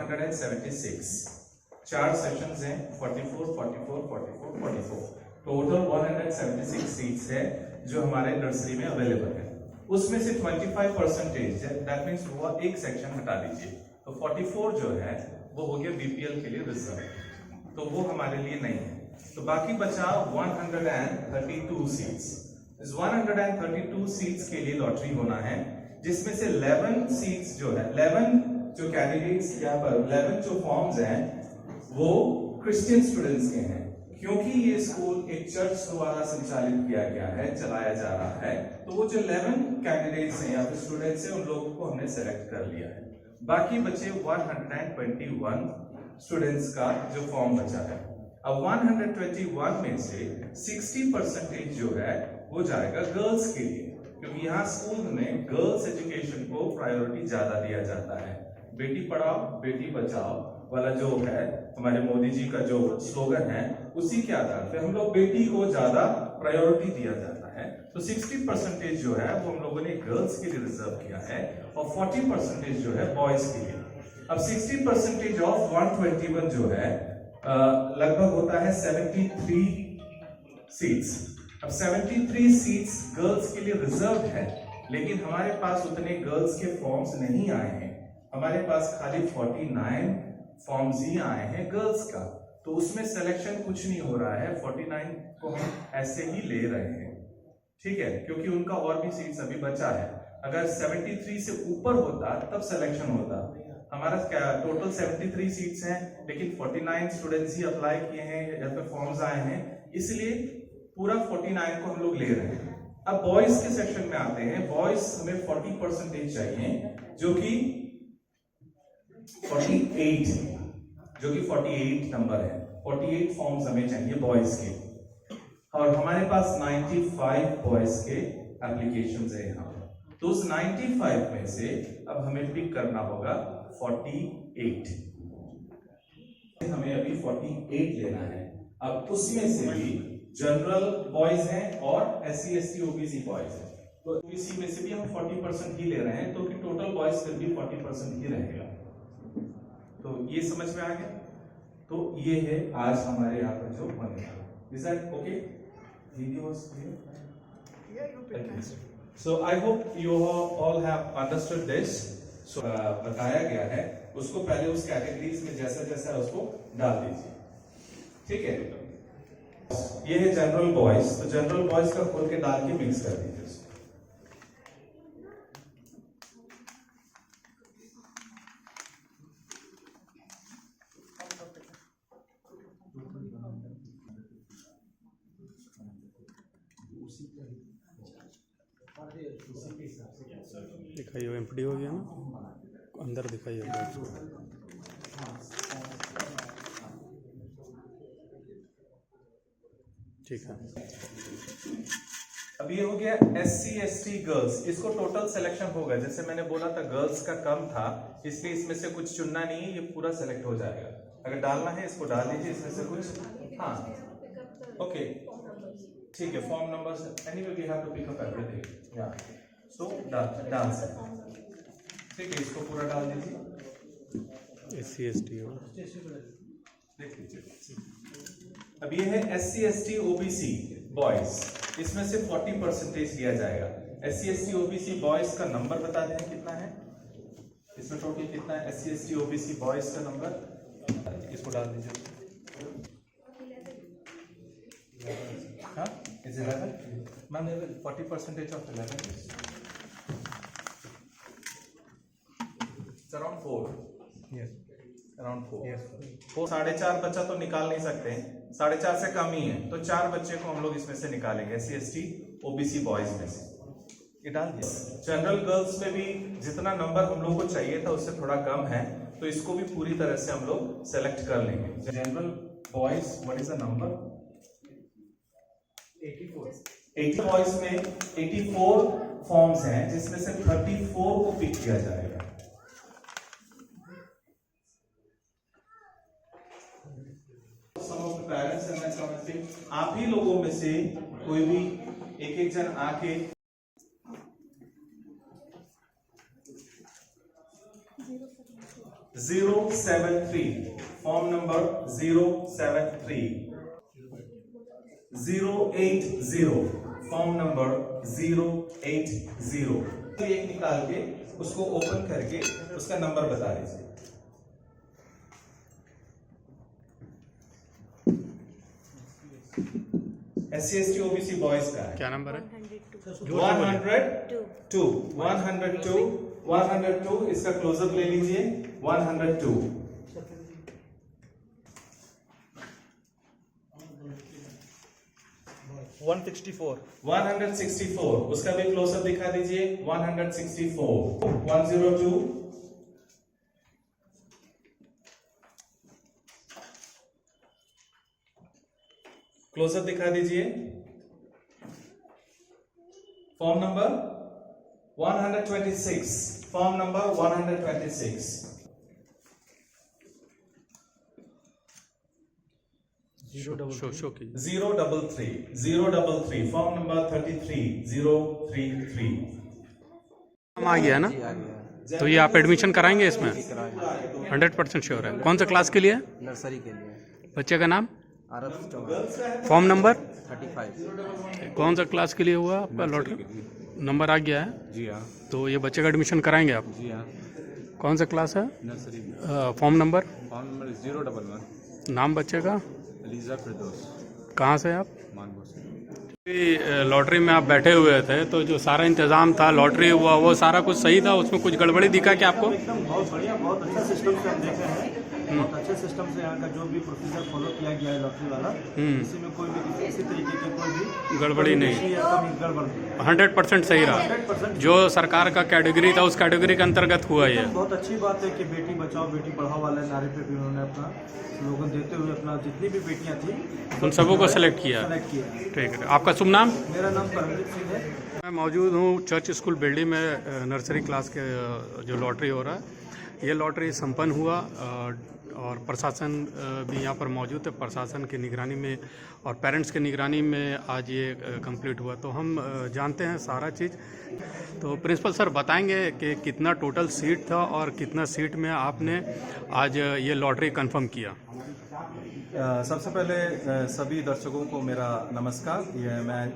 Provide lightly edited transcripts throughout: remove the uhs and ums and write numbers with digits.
176। 4 sessions हैं, 44, 44, 44, 44। Total 176 seats है जो हमारे नर्सरी में अवेलेबल है। उसमें से 25% है, दैट मीन्स वो एक सेक्शन हटा दीजिए, तो 44 जो है वो हो गया बीपीएल के लिए रिजर्व, तो वो हमारे लिए नहीं है। तो बाकी बचा 132 सीट्स। इस 132 सीट्स के लिए लॉटरी होना है, जिसमें से 11 सीट्स जो है, 11 जो कैंडिडेट्स यहाँ पर 11 जो फॉर्म्स हैं वो क्रिश्चियन स्टूडेंट्स के हैं, क्योंकि ये स्कूल एक चर्च द्वारा संचालित किया गया है, चलाया जा रहा है। तो वो जो 11 कैंडिडेट्स हैं या फिर स्टूडेंट्स हैं उन लोगों को हमने सेलेक्ट कर लिया है। बाकी बचे 121 स्टूडेंट्स का जो फॉर्म बचा है। अब 121 में से 60% जो है वो जाएगा गर्ल्स के लिए, क्योंकि यहाँ स्कूल में गर्ल्स एजुकेशन को प्रायोरिटी ज्यादा दिया जाता है। बेटी पढ़ाओ बेटी बचाओ वाला जो है हमारे मोदी जी का जो स्लोगन है, उसी के आधार पे हम लोग बेटी को ज्यादा प्रायोरिटी दिया जाता है। तो 60% जो है वो हम लोगों ने गर्ल्स के लिए रिजर्व किया है और 40% जो है बॉयज के लिए। अब 60% ऑफ 121 जो है लगभग होता है 73 सीट्स। अब 73 सीट्स गर्ल्स के लिए रिजर्व है, लेकिन हमारे पास उतने गर्ल्स के फॉर्म्स नहीं आए हैं। हमारे पास खाली 49 फॉर्म्स ही आए हैं गर्ल्स का, तो उसमें सिलेक्शन कुछ नहीं हो रहा है। 49 को हम ऐसे ही ले रहे हैं, ठीक है, क्योंकि उनका और भी सीट्स अभी बचा है। अगर 73 से ऊपर होता तब सिलेक्शन होता। हमारा क्या टोटल 73 सीट्स हैं, लेकिन 49 स्टूडेंट्स ही अप्लाई किए हैं या फिर फॉर्म्स आए हैं, इसलिए पूरा 49 को हम लोग ले रहे हैं। अब बॉयज के सेक्शन में आते हैं। बॉयज हमें 40% चाहिए, जो कि 48 नंबर है। 48 फॉर्म्स हमें चाहिए बॉयज के, और हमारे पास 95 बॉयज के एप्लीकेशंस है यहाँ। तो उस 95 में से अब हमें पिक करना होगा 48। हमें अभी 48 लेना है। अब उसमें से भी जनरल बॉयज हैं और SC ST OBC बॉयज हैं, तो OBC में से भी हम 40% ही ले रहे हैं, तो कि टोटल बॉयज फिर भी 40% ही रहेगा। तो ये समझ में आ गया। तो ये है आज हमारे यहाँ पर जो बनेगा। Is that okay? Video was clear? So I hope you all have understood this. So बताया गया है, उसको पहले उस कैटेगरीज में जैसा जैसा उसको डाल दीजिए, ठीक है। ये है जनरल बॉयज, तो जनरल बॉयज का खोल के डाल के मिक्स कर दीजिए उसको। दिखाई हो एम्प्टी हो गया ना, अंदर दिखाई होगा उसको। ठीक है। अब ये हो गया SC ST गर्ल्स। इसको टोटल सिलेक्शन होगा, जैसे मैंने बोला था गर्ल्स का कम था, इसलिए इसमें से कुछ चुनना नहीं है, ये पूरा सेलेक्ट हो जाएगा। अगर डालना है इसको डाल दीजिए इसमें से कुछ। हाँ ओके ठीक है। Form number anyway we have to pick up everything, या सो डाल सकते, ठीक है। इसको पूरा डाल दीजिए। SC ST हो, देख लीजिए। अब ये है SC ST OBC बॉयज, इसमें से 40% लिया जाएगा। SC ST OBC बॉयज का नंबर बता दें कितना है, इसमें टोटल कितना है SC ST OBC बॉयज का नंबर, इसको डाल दीजिए। हाँ is 11 ma'am, 40% of 11 around 4। Yes around 4। Yes. 4 4.5 बच्चा तो निकाल नहीं सकते, 4.5 से कम ही है, तो 4 बच्चे को हम लोग इसमें से निकालेंगे SC ST OBC बॉयज में से। ये डाल दिया। जनरल गर्ल्स में भी जितना नंबर हम लोग को चाहिए था उससे थोड़ा कम है, तो इसको भी पूरी तरह से हम लोग सेलेक्ट कर लेंगे। General boys what is the number? 80 boys में 84 फॉर्म्स हैं, जिसमें से 34 को पिक किया जाएगा। पेरेंट्स एंड आप ही लोगों में से कोई भी एक जन आके 073 फॉर्म नंबर 073 080 फॉर्म नंबर 080 एक निकाल के उसको ओपन करके उसका नंबर बता दीजिए। SC ST OBC बॉयज का है। क्या नंबर है? 102 इसका क्लोजअप ले लीजिए। 102 164 उसका भी क्लोजअप दिखा दीजिए। 164 102 क्लोजअप दिखा दीजिए। Form number 126 form number 126 show की 033 फॉर्म नंबर 33033 हम आ गया है ना? तो ये आप एडमिशन कराएंगे इसमें? 100% श्योर है। कौन सा क्लास के लिए? नर्सरी के लिए। बच्चे का नाम? आरफ चौहान। Form number 35। कौन सा क्लास के लिए हुआ आपका लॉटरी? नंबर आ गया है? जी हाँ। तो ये बच्चे का एडमिशन कराएंगे आप? जी हाँ। कौन सा क्लास है? नर्सरी में। Form number? Form number 011। नाम बच्चे का? अलीजा फिरदौस। कहाँ से आप? मानपुर से। लॉटरी में आप बैठे हुए थे तो जो सारा इंतजाम था, लॉटरी हुआ, वो सारा कुछ सही था? उसमें कुछ गड़बड़ी दिखा क्या आपको? एकदम बहुत बढ़िया, बहुत अच्छा सिस्टम से हम देख रहे हैं। बहुत अच्छे सिस्टम से यहाँ का जो भी प्रोसीजर फॉलो किया गया है लॉटरी वाला, इसी में कोई भी किसी तरीके की कोई भी गड़बड़ी नहीं, गड़बड़ 100% सही रहा। 100% जो सरकार का कैटेगरी था उस कैटेगरी के अंतर्गत हुआ ये। बहुत अच्छी बात है कि बेटी बचाओ बेटी पढ़ाओ वाले नारे पे भी उन्होंने अपना स्लोगन देते हुए अपना जितनी भी बेटियां थी उन सबों को सेलेक्ट किया। ठीक है। आपका शुभ नाम? मेरा नाम परमजीत सिंह है। मैं मौजूद हूँ चर्च स्कूल बिल्डिंग में। नर्सरी क्लास के जो लॉटरी हो रहा है, ये लॉटरी संपन्न हुआ और प्रशासन भी यहाँ पर मौजूद है। प्रशासन की निगरानी में और पेरेंट्स की निगरानी में आज ये कंप्लीट हुआ। तो हम जानते हैं सारा चीज़। तो प्रिंसिपल सर बताएंगे कि कितना टोटल सीट था और कितना सीट में आपने आज ये लॉटरी कंफर्म किया। सबसे पहले सभी दर्शकों को मेरा नमस्कार। ये मैं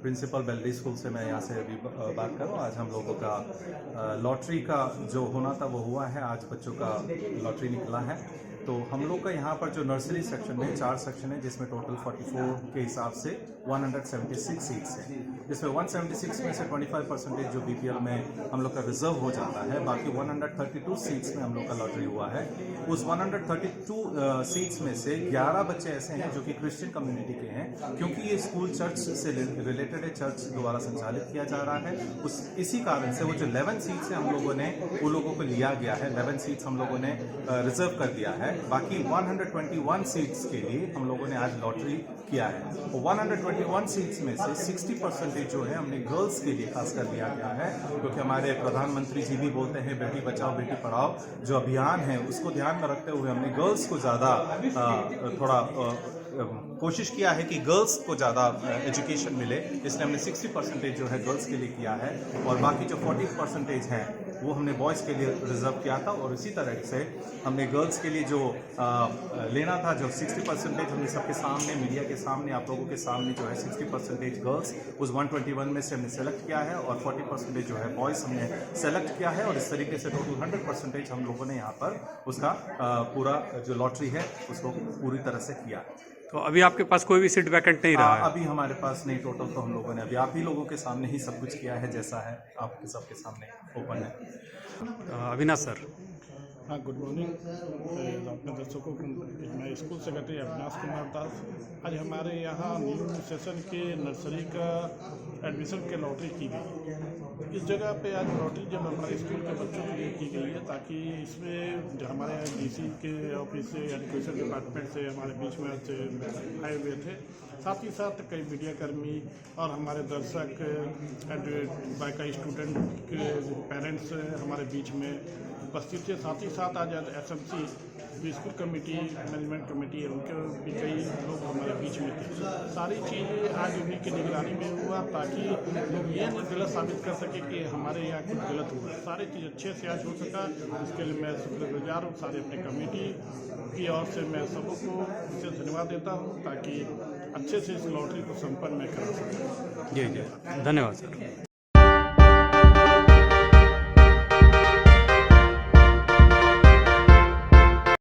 प्रिंसिपल बेल्डी स्कूल से मैं यहाँ से अभी बात कर रहा हूँ। आज हम लोगों का लॉटरी का जो होना था वो हुआ है। आज बच्चों का लॉटरी निकला है। तो हम लोग का यहाँ पर जो नर्सरी सेक्शन में 4 सेक्शन है, जिसमें टोटल 44 के हिसाब से 176 सीट्स हैं, जिसमें 176 में से 25% जो बीपीएल में हम लोग का रिजर्व हो जाता है। बाकी 132 सीट्स में हम लोग का लॉटरी हुआ है। उस 132 सीट्स में से 11 बच्चे ऐसे हैं जो कि क्रिश्चियन कम्युनिटी के हैं, क्योंकि ये स्कूल चर्च से रिलेटेड है, चर्च द्वारा संचालित किया जा रहा है। इसी कारण से वो जो 11 सीट्स है हम लोगों ने वो लोगों को लिया गया है। 11 सीट्स हम लोगों ने रिजर्व कर दिया है। बाकी 121 सीट्स के लिए हम लोगों ने आज लॉटरी किया है। 121 सीट्स में से 60% जो है हमने गर्ल्स के लिए खास कर लिया गया है, क्योंकि हमारे प्रधानमंत्री जी भी बोलते हैं बेटी बचाओ बेटी पढ़ाओ जो अभियान है उसको ध्यान में रखते हुए हमने गर्ल्स को ज़्यादा थोड़ा कोशिश किया है कि गर्ल्स को ज़्यादा एजुकेशन मिले, इसलिए हमने 60% जो है गर्ल्स के लिए किया है और बाकी जो 40% हैं वो हमने बॉयज़ के लिए रिजर्व किया था। और इसी तरह से हमने गर्ल्स के लिए जो लेना था, जो 60% हमने सबके सामने, मीडिया के सामने, आप लोगों के सामने जो है 60% गर्ल्स उस 121 में से हमने सेलेक्ट किया है और 40% जो है बॉयज़ हमने सेलेक्ट किया है। और इस तरीके से टोटल 100% हम लोगों ने यहाँ पर उसका पूरा जो लॉटरी है उसको पूरी तरह से किया। तो अभी आपके पास कोई भी सीट वैकेंट नहीं रहा है? अभी हमारे पास नहीं। टोटल तो हम लोगों ने अभी आप ही लोगों के सामने ही सब कुछ किया है, जैसा है आपके सबके सामने ओपन है। अविनाश सर। हाँ, गुड मॉर्निंग अपने दर्शकों को। मैं स्कूल सेक्रेटरी अविनाश कुमार दास। आज हमारे यहाँ न्यू सेशन के नर्सरी का एडमिशन के लॉटरी की गई। इस जगह पे आज लॉटरी जब हमारे स्कूल के बच्चों के लिए की गई है, ताकि इसमें जो हमारे डीसी के ऑफिस से, एजुकेशन डिपार्टमेंट से हमारे बीच में आए हुए थे, साथ ही साथ कई मीडिया कर्मी और हमारे दर्शक, बाकी स्टूडेंट के पेरेंट्स हमारे बीच में उपस्थित थे। साथ ही साथ आज SMC जो स्कूल कमेटी मैनेजमेंट कमेटी है उनके भी कई लोग हमारे बीच में थे। सारी चीज़ें आज उन्हीं की निगरानी में हुआ ताकि लोग ये नहीं गलत साबित कर सके कि हमारे यहाँ कुछ गलत हुआ। सारी चीज़ अच्छे से आज हो सका, इसके लिए मैं शुक्रगुजार हूँ सारे अपने कमेटी की ओर से। मैं सबको इससे धन्यवाद देता हूँ ताकि अच्छे से इस लॉटरी को संपन्न मैं करा सकूँ। जी जी, धन्यवाद सर।